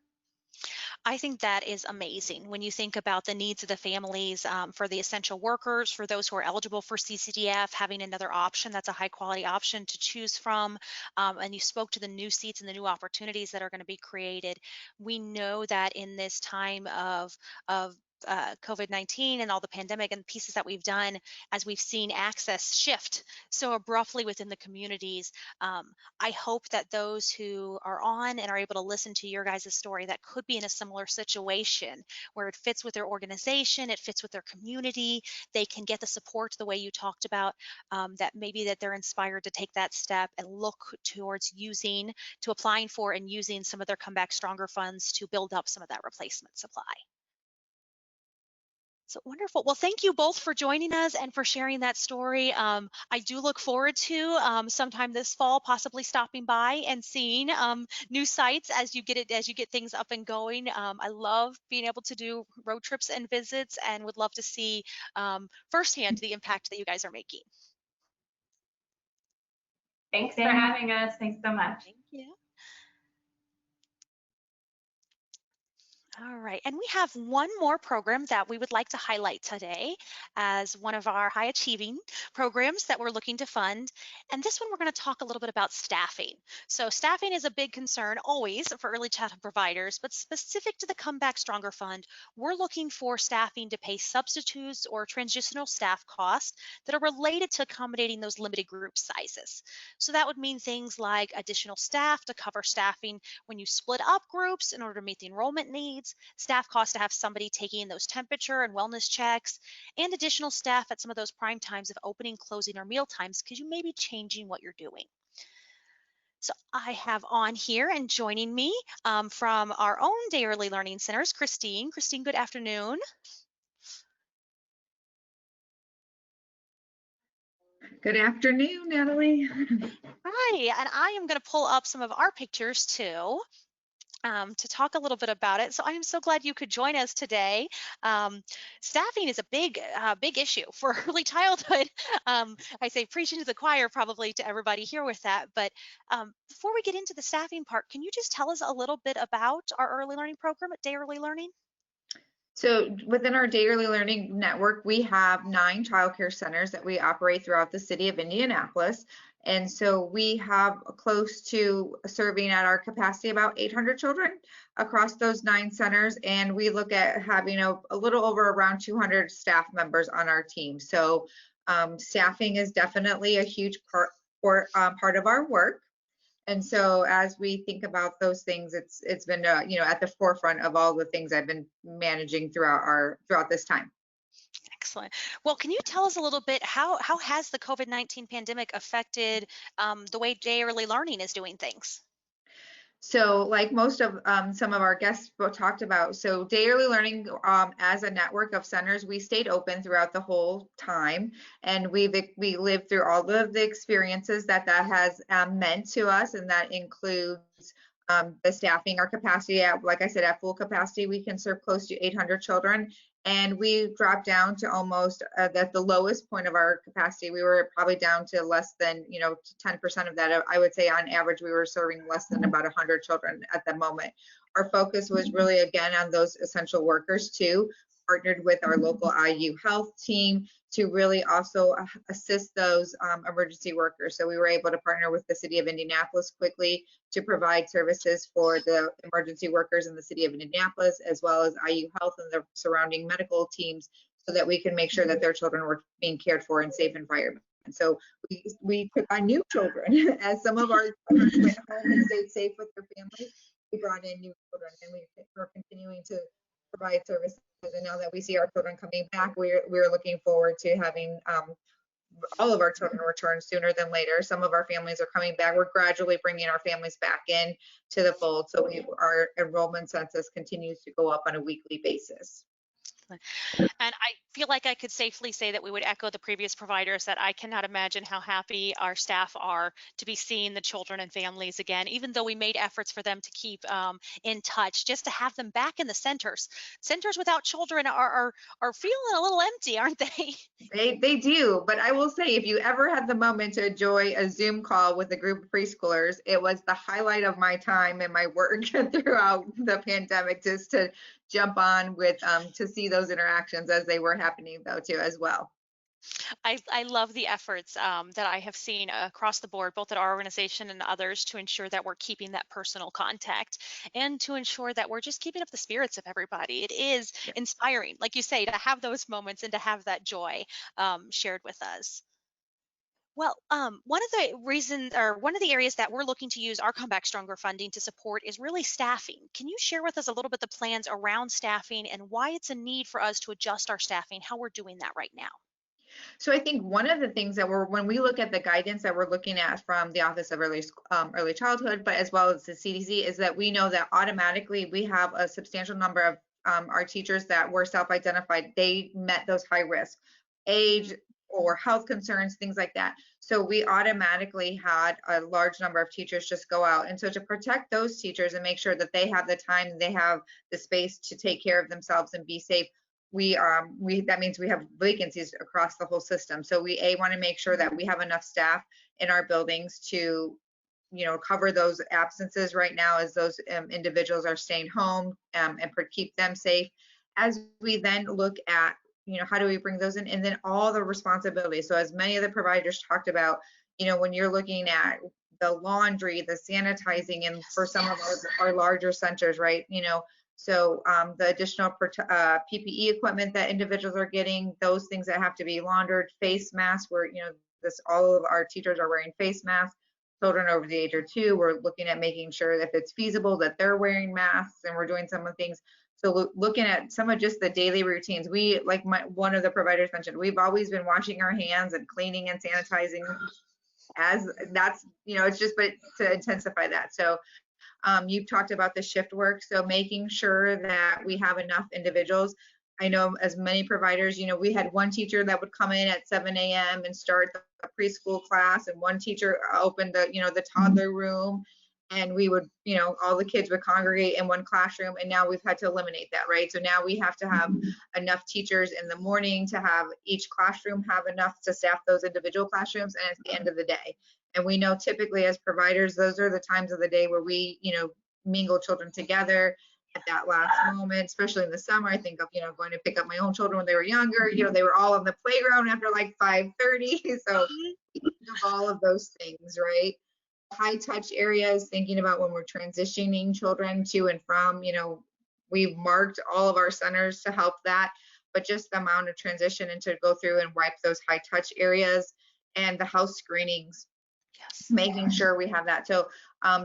I think that is amazing when you think about the needs of the families, for the essential workers, for those who are eligible for CCDF, having another option that's a high quality option to choose from. And you spoke to the new seats and the new opportunities that are going to be created. We know that in this time of COVID-19 and all the pandemic and pieces that we've done, as we've seen access shift so abruptly within the communities, I hope that those who are on and are able to listen to your guys' story that could be in a similar situation where it fits with their organization, it fits with their community, they can get the support the way you talked about, that maybe that they're inspired to take that step and look towards applying for and using some of their Comeback Stronger funds to build up some of that replacement supply. So wonderful. Well, thank you both for joining us and for sharing that story. I do look forward to sometime this fall possibly stopping by and seeing new sites as you get things up and going. I love being able to do road trips and visits, and would love to see firsthand the impact that you guys are making. Thanks for having us. Thanks so much. Thank you. All right, and we have one more program that we would like to highlight today as one of our high achieving programs that we're looking to fund. And this one, we're going to talk a little bit about staffing. So staffing is a big concern always for early childhood providers, but specific to the Comeback Stronger Fund, we're looking for staffing to pay substitutes or transitional staff costs that are related to accommodating those limited group sizes. So that would mean things like additional staff to cover staffing when you split up groups in order to meet the enrollment needs, staff costs to have somebody taking those temperature and wellness checks, and additional staff at some of those prime times of opening, closing, or meal times because you may be changing what you're doing. So I have on here and joining me from our own Day Early Learning Centers, Christine. Christine, good afternoon. Good afternoon, Natalie. Hi, and I am going to pull up some of our pictures too. To talk a little bit about it. So I am so glad you could join us today. Staffing is a big issue for early childhood. I say preaching to the choir probably to everybody here with that. But before we get into the staffing part, can you just tell us a little bit about our early learning program at Day Early Learning? So within our Day Early Learning Network, we have 9 childcare centers that we operate throughout the city of Indianapolis. And so we have close to serving at our capacity about 800 children across those 9 centers. And we look at having a little over around 200 staff members on our team. So staffing is definitely a huge part of our work. And so as we think about those things, it's been at the forefront of all the things I've been managing throughout this time. Excellent. Well, can you tell us a little bit how has the COVID-19 pandemic affected the way Day Early Learning is doing things? So like most of some of our guests talked about, so Day Early Learning as a network of centers, we stayed open throughout the whole time, and we lived through all of the experiences that has meant to us, and that includes the staffing. Our capacity like I said, at full capacity, we can serve close to 800 children. And we dropped down to almost at the lowest point of our capacity. We were probably down to less than, 10% of that. I would say on average, we were serving less than about 100 children at the moment. Our focus was really, again, on those essential workers too, partnered with our local IU health team to really also assist those emergency workers. So we were able to partner with the city of Indianapolis quickly to provide services for the emergency workers in the city of Indianapolis, as well as IU Health and the surrounding medical teams, so that we can make sure that their children were being cared for in safe environments. And so we took on new children as some of our children went home and stayed safe with their families. We brought in new children, and we're continuing to provide services. And now that we see our children coming back, we're looking forward to having all of our children return sooner than later. Some of our families are coming back. We're gradually bringing our families back in to the fold. So our enrollment census continues to go up on a weekly basis. And I feel like I could safely say that we would echo the previous providers that I cannot imagine how happy our staff are to be seeing the children and families again, even though we made efforts for them to keep in touch, just to have them back in the centers. Centers without children are feeling a little empty, aren't they? They do, but I will say, if you ever had the moment to enjoy a Zoom call with a group of preschoolers, it was the highlight of my time and my work throughout the pandemic, just to jump on with to see those interactions as they were happening though too as well. I love the efforts that I have seen across the board, both at our organization and others, to ensure that we're keeping that personal contact and to ensure that we're just keeping up the spirits of everybody. It is inspiring, like you say, to have those moments and to have that joy shared with us. Well, one of the areas that we're looking to use our Comeback Stronger funding to support is really staffing. Can you share with us a little bit the plans around staffing and why it's a need for us to adjust our staffing, how we're doing that right now? So I think one of the things that when we look at the guidance that we're looking at from the Office of Early Childhood, but as well as the CDC, is that we know that automatically we have a substantial number of our teachers that were self-identified. They met those high risk age or health concerns, things like that. So we automatically had a large number of teachers just go out. And so to protect those teachers and make sure that they have the time, they have the space to take care of themselves and be safe, that means we have vacancies across the whole system. So we want to make sure that we have enough staff in our buildings to cover those absences right now as those individuals are staying home, and keep them safe. As we then look at, how do we bring those in, and then all the responsibilities. So as many of the providers talked about, when you're looking at the laundry, the sanitizing, and for some of our larger centers, right? So the additional PPE equipment that individuals are getting, those things that have to be laundered, face masks, where all of our teachers are wearing face masks. Children over the age of 2, we're looking at making sure if it's feasible that they're wearing masks, and we're doing some of the things. So looking at some of just the daily routines, we, like one of the providers mentioned, we've always been washing our hands and cleaning and sanitizing, as that's, it's just, but to intensify that. So you've talked about the shift work, so making sure that we have enough individuals. I know as many providers, we had one teacher that would come in at 7 a.m. and start the preschool class, and one teacher opened the toddler room, and we would, all the kids would congregate in one classroom, and now we've had to eliminate that, right? So now we have to have enough teachers in the morning to have each classroom have enough to staff those individual classrooms, and at the end of the day. And we know typically as providers, those are the times of the day where we, mingle children together at that last moment, especially in the summer. I think of, going to pick up my own children when they were younger, they were all on the playground after like 5:30. So all of those things, right? High touch areas, thinking about when we're transitioning children to and from, we've marked all of our centers to help that, but just the amount of transition and to go through and wipe those high touch areas, and the house screenings. Yes. Making sure we have that. So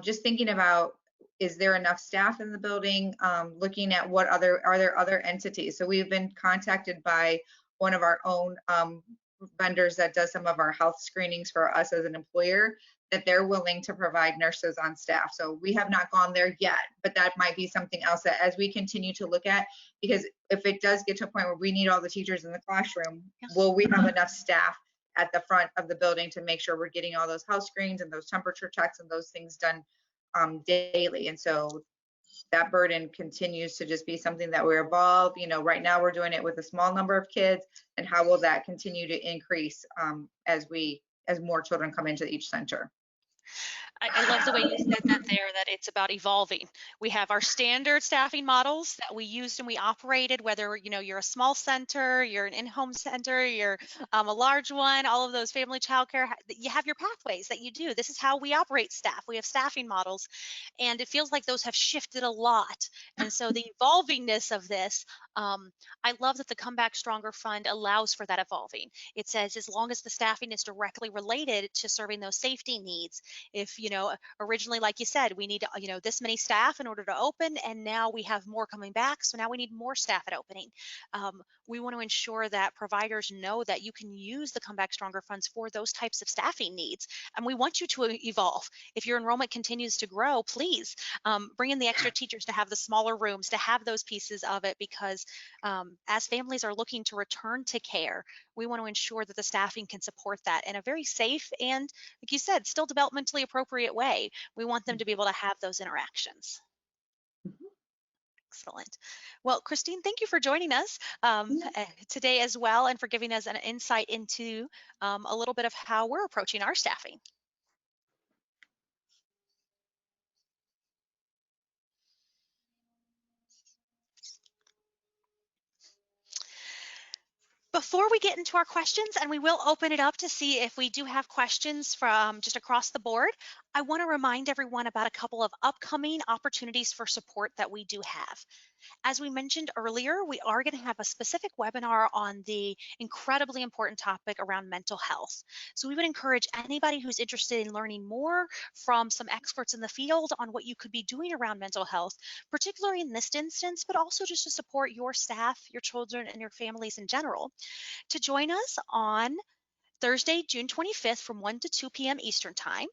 just thinking about, is there enough staff in the building? Looking at are there other entities? So we've been contacted by one of our own vendors that does some of our health screenings for us as an employer, that they're willing to provide nurses on staff. So we have not gone there yet, but that might be something else that as we continue to look at, because if it does get to a point where we need all the teachers in the classroom, will we have enough staff at the front of the building to make sure we're getting all those house screens and those temperature checks and those things done daily? And so that burden continues to just be something that we evolve. Right now we're doing it with a small number of kids, and how will that continue to increase as more children come into each center? I love the way you said that there, that it's about evolving. We have our standard staffing models that we used and we operated, whether, you're a small center, you're an in-home center, you're a large one, all of those family childcare, you have your pathways that you do. This is how we operate staff. We have staffing models, and it feels like those have shifted a lot. And so the evolvingness of this, I love that the Come Back Stronger Fund allows for that evolving. It says as long as the staffing is directly related to serving those safety needs. If, originally, like you said, we need, this many staff in order to open, and now we have more coming back. So now we need more staff at opening. We want to ensure that providers know that you can use the Come Back Stronger funds for those types of staffing needs. And we want you to evolve. If your enrollment continues to grow, please bring in the extra teachers to have the smaller rooms, to have those pieces of it, because as families are looking to return to care, we want to ensure that the staffing can support that in a very safe and, like you said, still developmentally appropriate way. We want them to be able to have those interactions. Excellent. Well, Christine, thank you for joining us today as well, and for giving us an insight into a little bit of how we're approaching our staffing. Before we get into our questions, and we will open it up to see if we do have questions from just across the board, I want to remind everyone about a couple of upcoming opportunities for support that we do have. As we mentioned earlier, we are going to have a specific webinar on the incredibly important topic around mental health. So we would encourage anybody who's interested in learning more from some experts in the field on what you could be doing around mental health, particularly in this instance, but also just to support your staff, your children, and your families in general, to join us on Thursday, June 25th from 1 to 2 p.m. Eastern Time.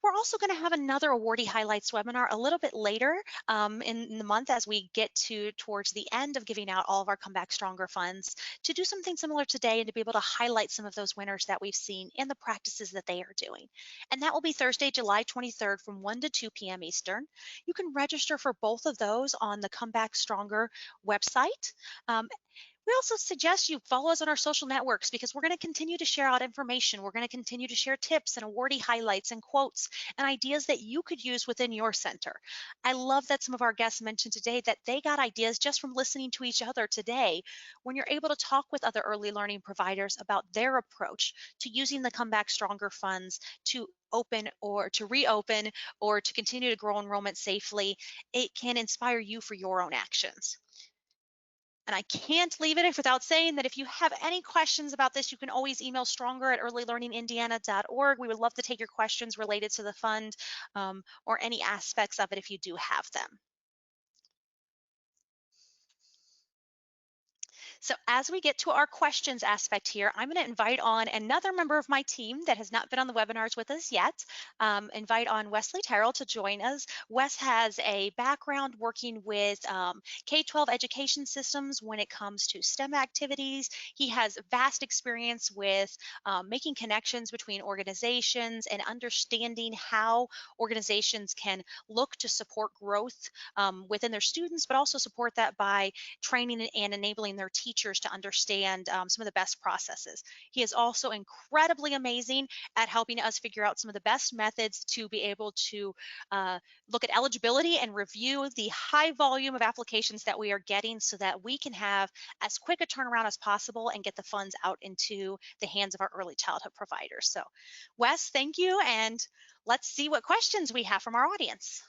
We're also going to have another awardee highlights webinar a little bit later in the month, as we get towards the end of giving out all of our Come Back Stronger funds, to do something similar today and to be able to highlight some of those winners that we've seen and the practices that they are doing. And that will be Thursday, July 23rd from 1 to 2 p.m. Eastern. You can register for both of those on the Come Back Stronger website. We also suggest you follow us on our social networks because we're going to continue to share out information. We're going to continue to share tips and awardee highlights and quotes and ideas that you could use within your center. I love that some of our guests mentioned today that they got ideas just from listening to each other today. When you're able to talk with other early learning providers about their approach to using the Come Back Stronger funds to open or to reopen or to continue to grow enrollment safely, it can inspire you for your own actions. And I can't leave it without saying that if you have any questions about this, you can always email stronger@earlylearningindiana.org. We would love to take your questions related to the fund or any aspects of it if you do have them. So as we get to our questions aspect here, I'm going to invite on another member of my team that has not been on the webinars with us yet. Invite on Wesley Terrell to join us. Wes has a background working with K-12 education systems when it comes to STEM activities. He has vast experience with making connections between organizations and understanding how organizations can look to support growth within their students, but also support that by training and enabling their teachers to understand some of the best processes. He is also incredibly amazing at helping us figure out some of the best methods to be able to look at eligibility and review the high volume of applications that we are getting so that we can have as quick a turnaround as possible and get the funds out into the hands of our early childhood providers. So Wes, thank you, and let's see what questions we have from our audience.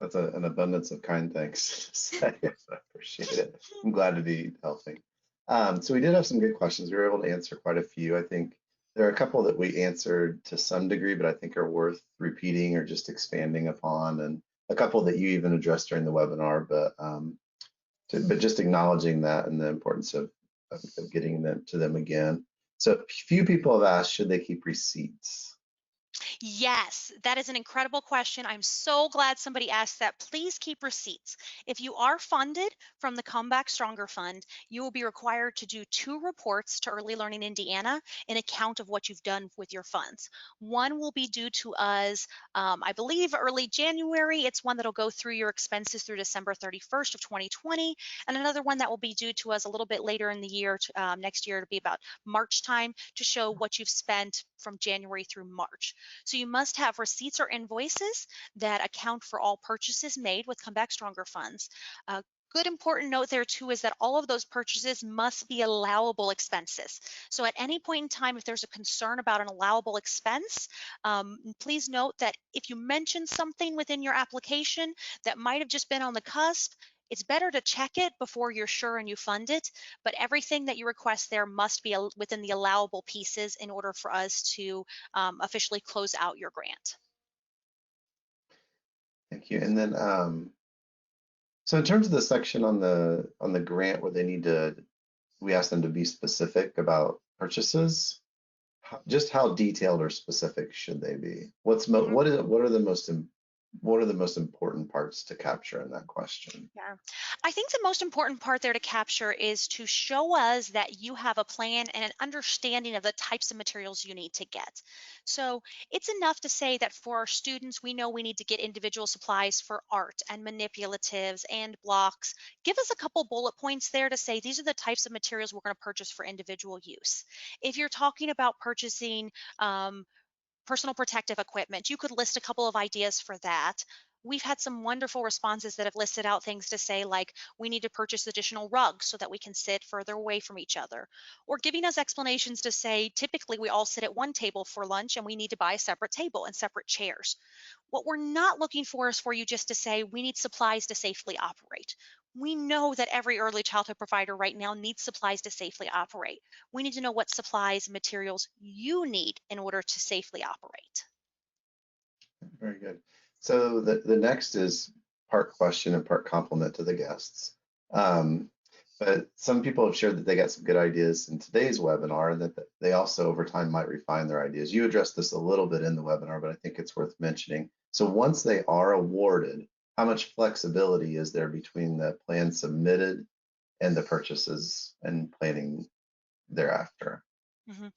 That's an abundance of kind thanks to say. I appreciate it. I'm glad to be helping. So we did have some good questions. We were able to answer quite a few. I think there are a couple that we answered to some degree, but I think are worth repeating or just expanding upon, and a couple that you even addressed during the webinar, but just acknowledging that and the importance of getting them to them again. So a few people have asked, should they keep receipts? Yes, that is an incredible question. I'm so glad somebody asked that. Please keep receipts. If you are funded from the Come Back Stronger Fund, you will be required to do 2 reports to Early Learning Indiana in account of what you've done with your funds. One will be due to us, I believe, early January. It's one that'll go through your expenses through December 31st of 2020, and another one that will be due to us a little bit later in the year, next year, to be about March time, to show what you've spent from January through March. So you must have receipts or invoices that account for all purchases made with Come Back Stronger funds. Good important note there too is that all of those purchases must be allowable expenses. So at any point in time, if there's a concern about an allowable expense, please note that if you mention something within your application that might have just been on the cusp, it's better to check it before you're sure and you fund it, but everything that you request there must be within the allowable pieces in order for us to officially close out your grant. Thank you. And then, so in terms of the section on the grant where they need to, we ask them to be specific about purchases. Just how detailed or specific should they be? What are the most important parts to capture in that question? Yeah, I think the most important part there to capture is to show us that you have a plan and an understanding of the types of materials you need to get. So it's enough to say that for our students, we know we need to get individual supplies for art and manipulatives and blocks. Give us a couple bullet points there to say these are the types of materials we're going to purchase for individual use. If you're talking about purchasing personal protective equipment, you could list a couple of ideas for that. We've had some wonderful responses that have listed out things to say like, we need to purchase additional rugs so that we can sit further away from each other. Or giving us explanations to say, typically we all sit at one table for lunch and we need to buy a separate table and separate chairs. What we're not looking for is for you just to say, we need supplies to safely operate. We know that every early childhood provider right now needs supplies to safely operate. We need to know what supplies and materials you need in order to safely operate. Very good. So the next is part question and part compliment to the guests. But some people have shared that they got some good ideas in today's webinar and that they also over time might refine their ideas. You addressed this a little bit in the webinar, but I think it's worth mentioning. So once they are awarded, how much flexibility is there between the plan submitted and the purchases and planning thereafter? Mm-hmm.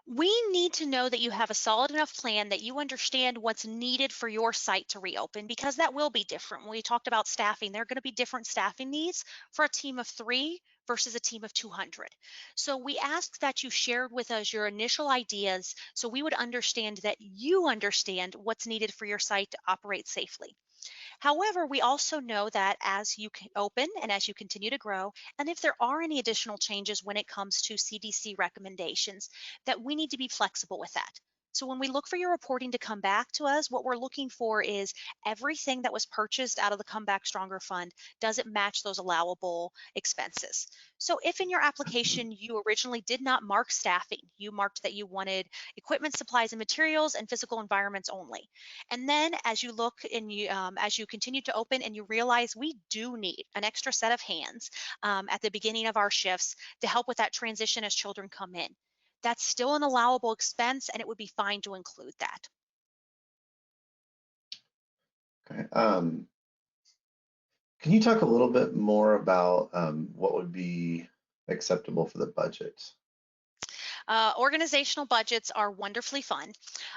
We need to know that you have a solid enough plan that you understand what's needed for your site to reopen, because that will be different. When we talked about staffing, there are going to be different staffing needs for a team of 3 versus a team of 200. So we ask that you shared with us your initial ideas so we would understand that you understand what's needed for your site to operate safely. However, we also know that as you open and as you continue to grow, and if there are any additional changes when it comes to CDC recommendations, that we need to be flexible with that. So when we look for your reporting to come back to us, what we're looking for is everything that was purchased out of the Come Back Stronger Fund, does it match those allowable expenses? So if in your application you originally did not mark staffing, you marked that you wanted equipment, supplies, and materials and physical environments only. And then as you look and as you continue to open and you realize we do need an extra set of hands at the beginning of our shifts to help with that transition as children come in. That's still an allowable expense and it would be fine to include that. Okay. Can you talk a little bit more about what would be acceptable for the budget? Organizational budgets are wonderfully fun.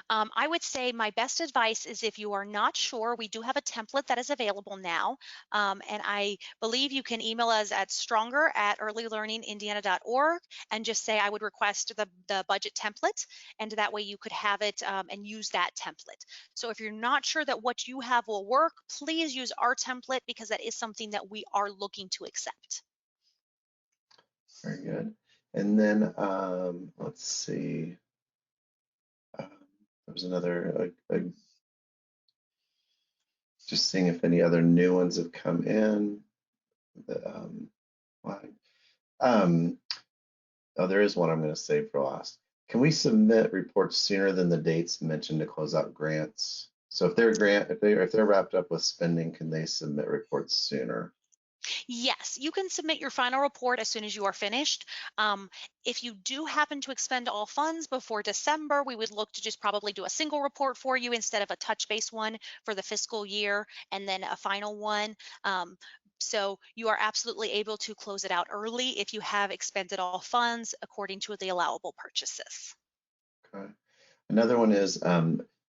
I would say my best advice is if you are not sure, we do have a template that is available now. And I believe you can email us at stronger@earlylearningindiana.org and just say, I would request the budget template. And that way you could have it and use that template. So if you're not sure that what you have will work, please use our template because that is something that we are looking to accept. Very good. And then let's see. There was another, just seeing if any other new ones have come in. Oh, there is one I'm going to save for last. Can we submit reports sooner than the dates mentioned to close out grants? So if they're wrapped up with spending, can they submit reports sooner? Yes, you can submit your final report as soon as you are finished. If you do happen to expend all funds before December, we would look to just probably do a single report for you instead of a touch base one for the fiscal year and then a final one. So you are absolutely able to close it out early if you have expended all funds according to the allowable purchases. Okay. Another one is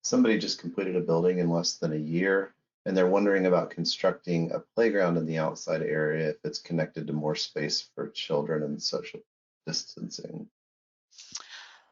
somebody just completed a building in less than a year, and they're wondering about constructing a playground in the outside area if it's connected to more space for children and social distancing.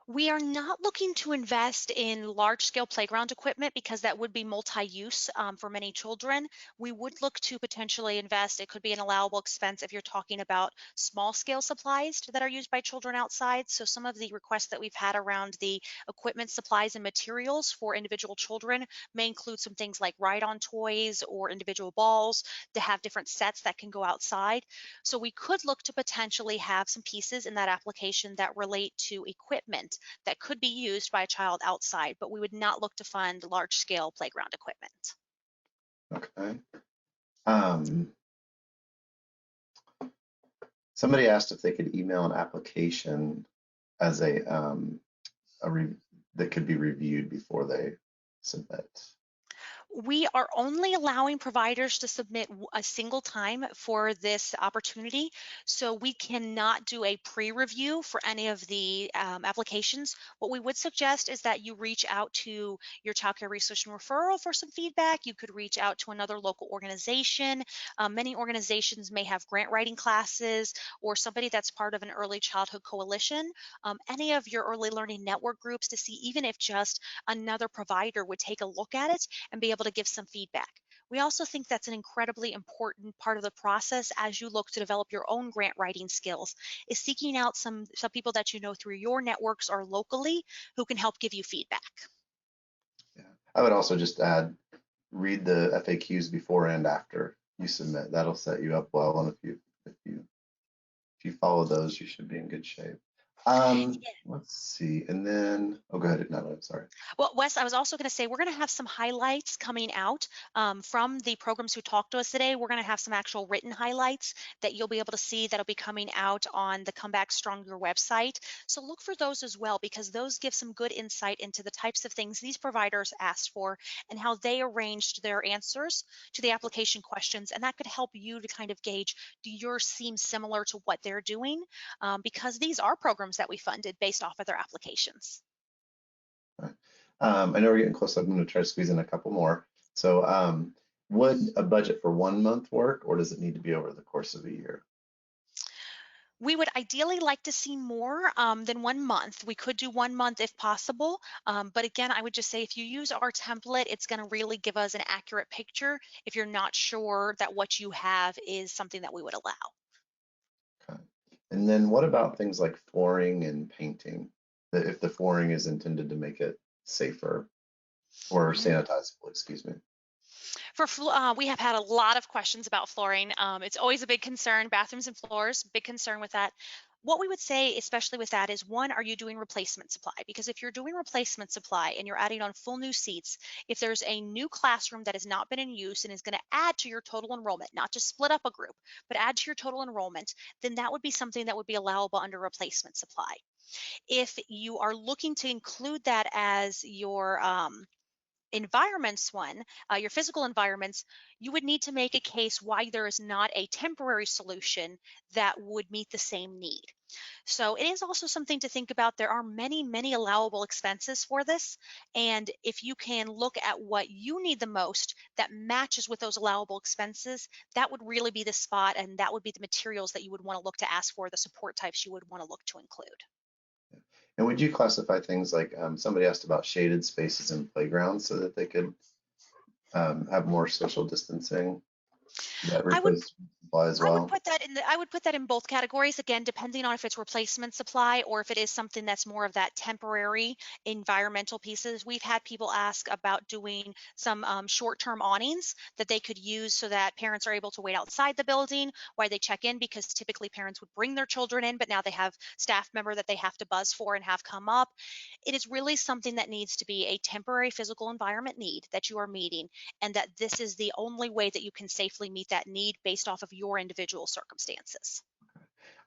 We are not looking to invest in large-scale playground equipment because that would be multi-use for many children. We would look to potentially invest, it could be an allowable expense if you're talking about small-scale supplies that are used by children outside. So some of the requests that we've had around the equipment, supplies, and materials for individual children may include some things like ride-on toys or individual balls to have different sets that can go outside. So we could look to potentially have some pieces in that application that relate to equipment that could be used by a child outside, but we would not look to fund large-scale playground equipment. Okay. Somebody asked if they could email an application as that could be reviewed before they submit. We are only allowing providers to submit a single time for this opportunity, so we cannot do a pre-review for any of the applications. What we would suggest is that you reach out to your Child Care Research and Referral for some feedback. You could reach out to another local organization. Many organizations may have grant writing classes or somebody that's part of an early childhood coalition. Any of your early learning network groups to see even if just another provider would take a look at it and be able to give some feedback. We also think that's an incredibly important part of the process as you look to develop your own grant writing skills, is seeking out some people that you know through your networks or locally who can help give you feedback. Yeah. I would also just add, read the FAQs before and after you submit. That'll set you up well, and if you follow those, you should be in good shape. Let's see, and then, oh, go ahead, Natalie, sorry. Well, Wes, I was also going to say, we're going to have some highlights coming out from the programs who talked to us today. We're going to have some actual written highlights that you'll be able to see that'll be coming out on the Come Back Stronger website. So look for those as well, because those give some good insight into the types of things these providers asked for and how they arranged their answers to the application questions. And that could help you to kind of gauge, do yours seem similar to what they're doing? Because these are programs that we funded based off of their applications. I know we're getting close. I'm going to try to squeeze in a couple more. So would a budget for 1 month work, or does it need to be over the course of a year? We would ideally like to see more than 1 month. We could do 1 month if possible. But again, I would just say if you use our template, it's going to really give us an accurate picture if you're not sure that what you have is something that we would allow. Okay. And then what about things like flooring and painting? If the flooring is intended to make it safer or sanitizable, excuse me. We have had a lot of questions about flooring. It's always a big concern. Bathrooms and floors, big concern with that. What we would say, especially with that, is one, are you doing replacement supply? Because if you're doing replacement supply and you're adding on full new seats, if there's a new classroom that has not been in use and is going to add to your total enrollment, not just split up a group, but add to your total enrollment, then that would be something that would be allowable under replacement supply. If you are looking to include that as your environments your physical environments, you would need to make a case why there is not a temporary solution that would meet the same need. So it is also something to think about. There are many, many allowable expenses for this. And if you can look at what you need the most that matches with those allowable expenses, that would really be the spot. And that would be the materials that you would want to look to ask for, the support types you would want to look to include. And would you classify things like somebody asked about shaded spaces and playgrounds so that they could have more social distancing? That replacement supply as well? I would put that in both categories, again, depending on if it's replacement supply or if it is something that's more of that temporary environmental pieces. We've had people ask about doing some short-term awnings that they could use so that parents are able to wait outside the building while they check in, because typically parents would bring their children in, but now they have staff member that they have to buzz for and have come up. It is really something that needs to be a temporary physical environment need that you are meeting, and that this is the only way that you can safely meet that need based off of your individual circumstances.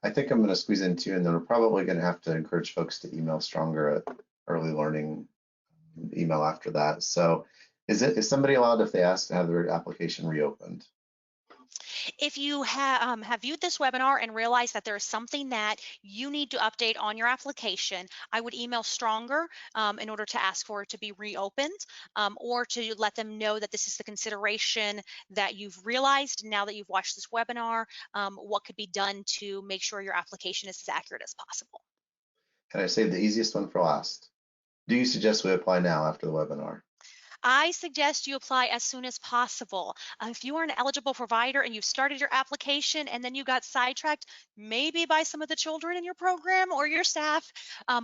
I think I'm going to squeeze in two, and then we're probably going to have to encourage folks to email Stronger at Early Learning email after that. So is somebody allowed, if they ask, to have their application reopened? If you have viewed this webinar and realize that there is something that you need to update on your application, I would email Stronger in order to ask for it to be reopened, or to let them know that this is the consideration that you've realized now that you've watched this webinar, what could be done to make sure your application is as accurate as possible. Can I save the easiest one for last? Do you suggest we apply now after the webinar? I suggest you apply as soon as possible. If you are an eligible provider and you've started your application and then you got sidetracked, maybe by some of the children in your program or your staff,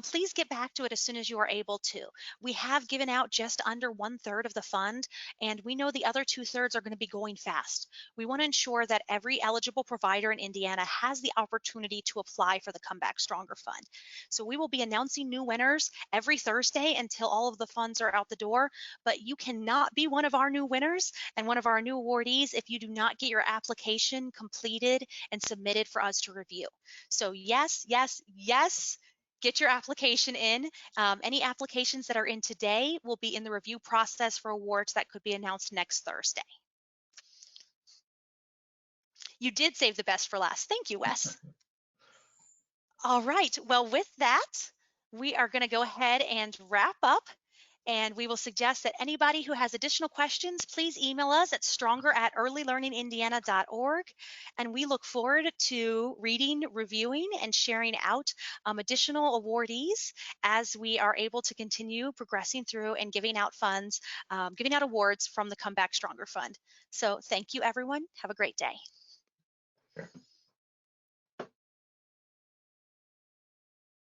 please get back to it as soon as you are able to. We have given out just under 1/3 of the fund, and we know the other 2/3 are going to be going fast. We want to ensure that every eligible provider in Indiana has the opportunity to apply for the Come Back Stronger Fund. So we will be announcing new winners every Thursday until all of the funds are out the door, but you cannot be one of our new winners and one of our new awardees if you do not get your application completed and submitted for us to review. So yes, yes, yes, get your application in. Any applications that are in today will be in the review process for awards that could be announced next Thursday. You did save the best for last. Thank you, Wes. All right, well, with that, we are going to go ahead and wrap up. And we will suggest that anybody who has additional questions, please email us at stronger@earlylearningindiana.org. And we look forward to reading, reviewing, and sharing out additional awardees as we are able to continue progressing through and giving out funds, giving out awards from the Come Back Stronger Fund. So thank you, everyone. Have a great day.